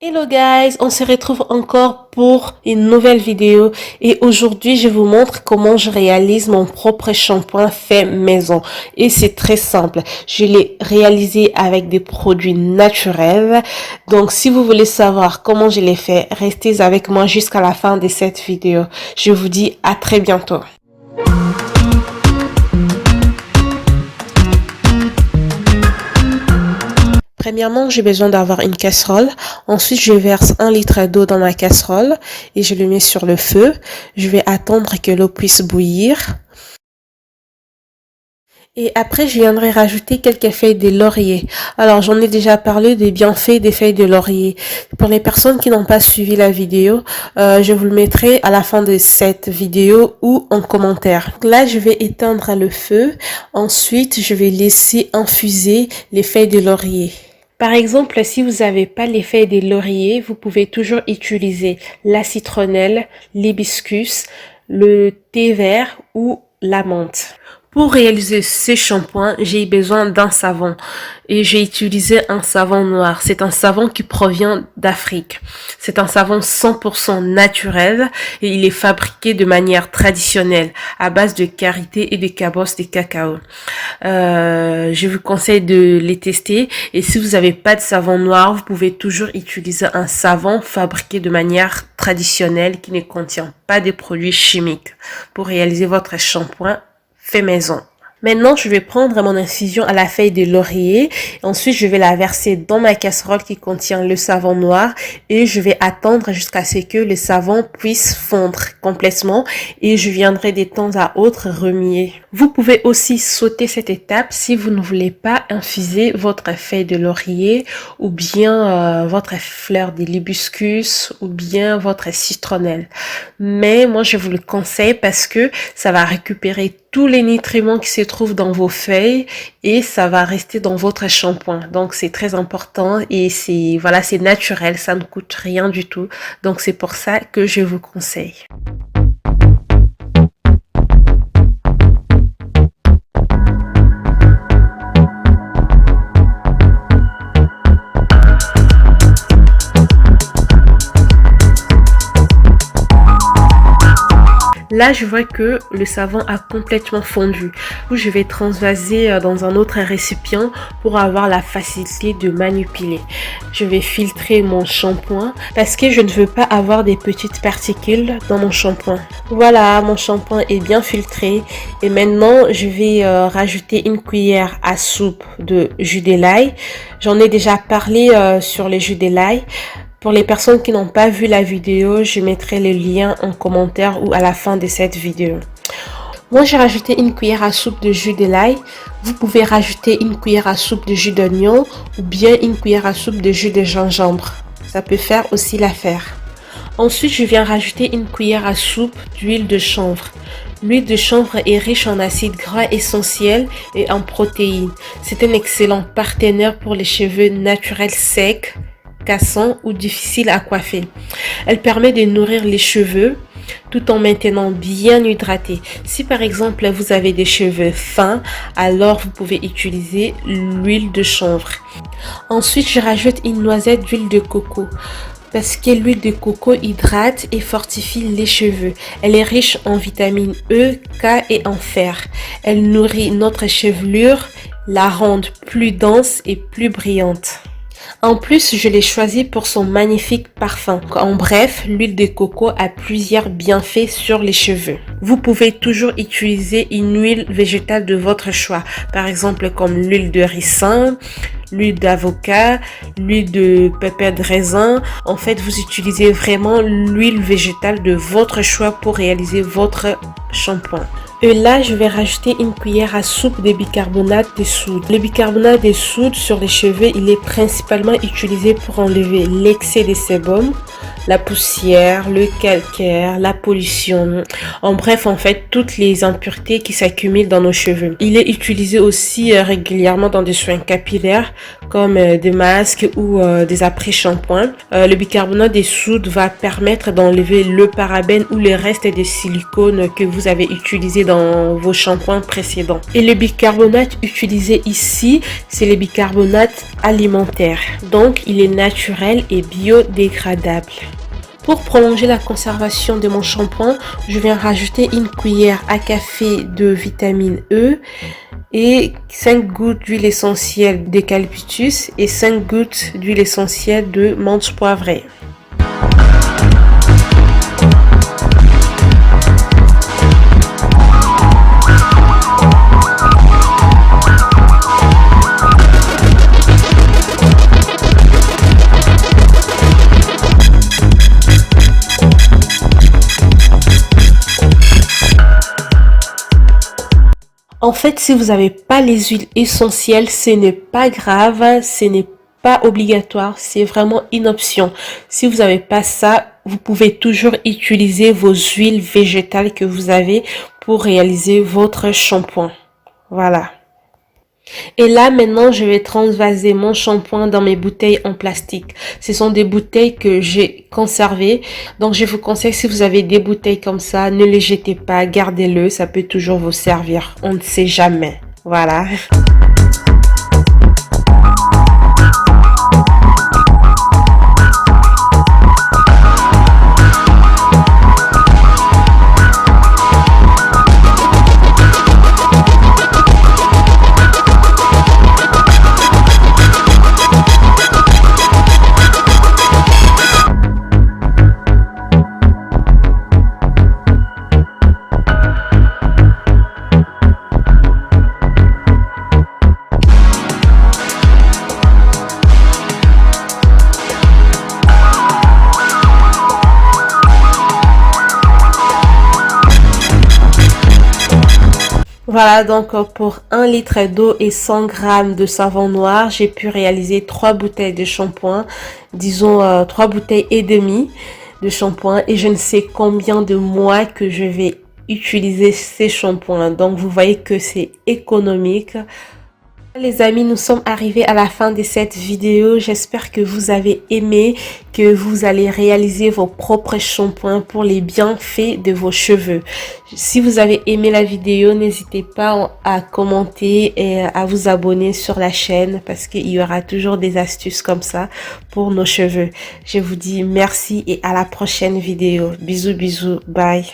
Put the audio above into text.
Hello guys, on se retrouve encore pour une nouvelle vidéo et aujourd'hui je vous montre comment je réalise mon propre shampoing fait maison et c'est très simple. Je l'ai réalisé avec des produits naturels. Donc si vous voulez savoir comment je l'ai fait, restez avec moi jusqu'à la fin de cette vidéo. Je vous dis à très bientôt. Premièrement, j'ai besoin d'avoir une casserole. Ensuite, je verse 1 litre d'eau dans ma casserole et je le mets sur le feu. Je vais attendre que l'eau puisse bouillir. Et après, je viendrai rajouter quelques feuilles de laurier. Alors, j'en ai déjà parlé des bienfaits des feuilles de laurier. Pour les personnes qui n'ont pas suivi la vidéo, je vous le mettrai à la fin de cette vidéo ou en commentaire. Donc là, je vais éteindre le feu. Ensuite, je vais laisser infuser les feuilles de laurier. Par exemple, si vous n'avez pas les feuilles de laurier, vous pouvez toujours utiliser la citronnelle, l'hibiscus, le thé vert ou la menthe. Pour réaliser ce shampoing, j'ai besoin d'un savon et j'ai utilisé un savon noir. C'est un savon qui provient d'Afrique. C'est un savon 100% naturel et il est fabriqué de manière traditionnelle à base de karité et de cabosses de cacao. Je vous conseille de les tester et si vous n'avez pas de savon noir, vous pouvez toujours utiliser un savon fabriqué de manière traditionnelle qui ne contient pas de produits chimiques pour réaliser votre shampoing fait maison. Maintenant, je vais prendre mon infusion à la feuille de laurier. Ensuite, je vais la verser dans ma casserole qui contient le savon noir et je vais attendre jusqu'à ce que le savon puisse fondre complètement et je viendrai de temps à autre remuer. Vous pouvez aussi sauter cette étape si vous ne voulez pas infuser votre feuille de laurier ou bien votre fleur de l'hibiscus ou bien votre citronnelle. Mais moi, je vous le conseille parce que ça va récupérer tous les nutriments qui se trouvent dans vos feuilles et ça va rester dans votre shampoing. Donc c'est très important et c'est naturel, ça ne coûte rien du tout. Donc c'est pour ça que je vous conseille. Là, je vois que le savon a complètement fondu. Je vais transvaser dans un autre récipient pour avoir la facilité de manipuler. Je vais filtrer mon shampoing parce que je ne veux pas avoir des petites particules dans mon shampoing. Voilà, mon shampoing est bien filtré. Et maintenant, je vais rajouter une cuillère à soupe de jus de l'ail. J'en ai déjà parlé sur les jus de l'ail. Pour les personnes qui n'ont pas vu la vidéo, je mettrai le lien en commentaire ou à la fin de cette vidéo. Moi, j'ai rajouté une cuillère à soupe de jus de l'ail. Vous pouvez rajouter une cuillère à soupe de jus d'oignon ou bien une cuillère à soupe de jus de gingembre. Ça peut faire aussi l'affaire. Ensuite, je viens rajouter une cuillère à soupe d'huile de chanvre. L'huile de chanvre est riche en acides gras essentiels et en protéines. C'est un excellent partenaire pour les cheveux naturels secs, cassants ou difficiles à coiffer. Elle permet de nourrir les cheveux tout en maintenant bien hydratés. Si par exemple vous avez des cheveux fins, alors vous pouvez utiliser l'huile de chanvre. Ensuite, je rajoute une noisette d'huile de coco parce que l'huile de coco hydrate et fortifie les cheveux. Elle est riche en vitamines E, K et en fer. Elle nourrit notre chevelure, la rend plus dense et plus brillante. En plus, je l'ai choisi pour son magnifique parfum. En bref, l'huile de coco a plusieurs bienfaits sur les cheveux. Vous pouvez toujours utiliser une huile végétale de votre choix. Par exemple, comme l'huile de ricin, l'huile d'avocat, l'huile de pépère de raisin. En fait, vous utilisez vraiment l'huile végétale de votre choix pour réaliser votre shampoing. Et là, je vais rajouter une cuillère à soupe de bicarbonate de soude. Le bicarbonate de soude sur les cheveux, il est principalement utilisé pour enlever l'excès de sébum, la poussière, le calcaire, la pollution. En bref, en fait, toutes les impuretés qui s'accumulent dans nos cheveux. Il est utilisé aussi régulièrement dans des soins capillaires comme des masques ou des après-shampoings. Le bicarbonate de soude va permettre d'enlever le parabène ou les restes de silicone que vous avez utilisé dans vos shampoings précédents. Et le bicarbonate utilisé ici, c'est le bicarbonate alimentaire. Donc, il est naturel et biodégradable. Pour prolonger la conservation de mon shampoing, je viens rajouter une cuillère à café de vitamine E et 5 gouttes d'huile essentielle d'eucalyptus et 5 gouttes d'huile essentielle de menthe poivrée. En fait, si vous n'avez pas les huiles essentielles, ce n'est pas grave, ce n'est pas obligatoire, c'est vraiment une option. Si vous n'avez pas ça, vous pouvez toujours utiliser vos huiles végétales que vous avez pour réaliser votre shampoing. Voilà. Et là, maintenant, je vais transvaser mon shampoing dans mes bouteilles en plastique. Ce sont des bouteilles que j'ai conservées. Donc, je vous conseille, si vous avez des bouteilles comme ça, ne les jetez pas, gardez-le. Ça peut toujours vous servir. On ne sait jamais. Voilà. Voilà, donc pour 1 litre d'eau et 100 grammes de savon noir, j'ai pu réaliser 3 bouteilles de shampoing, disons 3 bouteilles et demie de shampoing, et je ne sais combien de mois que je vais utiliser ces shampoings. Donc vous voyez que c'est économique. Les amis, nous sommes arrivés à la fin de cette vidéo. J'espère que vous avez aimé, que vous allez réaliser vos propres shampoings pour les bienfaits de vos cheveux. Si vous avez aimé la vidéo, n'hésitez pas à commenter et à vous abonner sur la chaîne parce qu'il y aura toujours des astuces comme ça pour nos cheveux. Je vous dis merci et à la prochaine vidéo. Bisous, bisous, bye.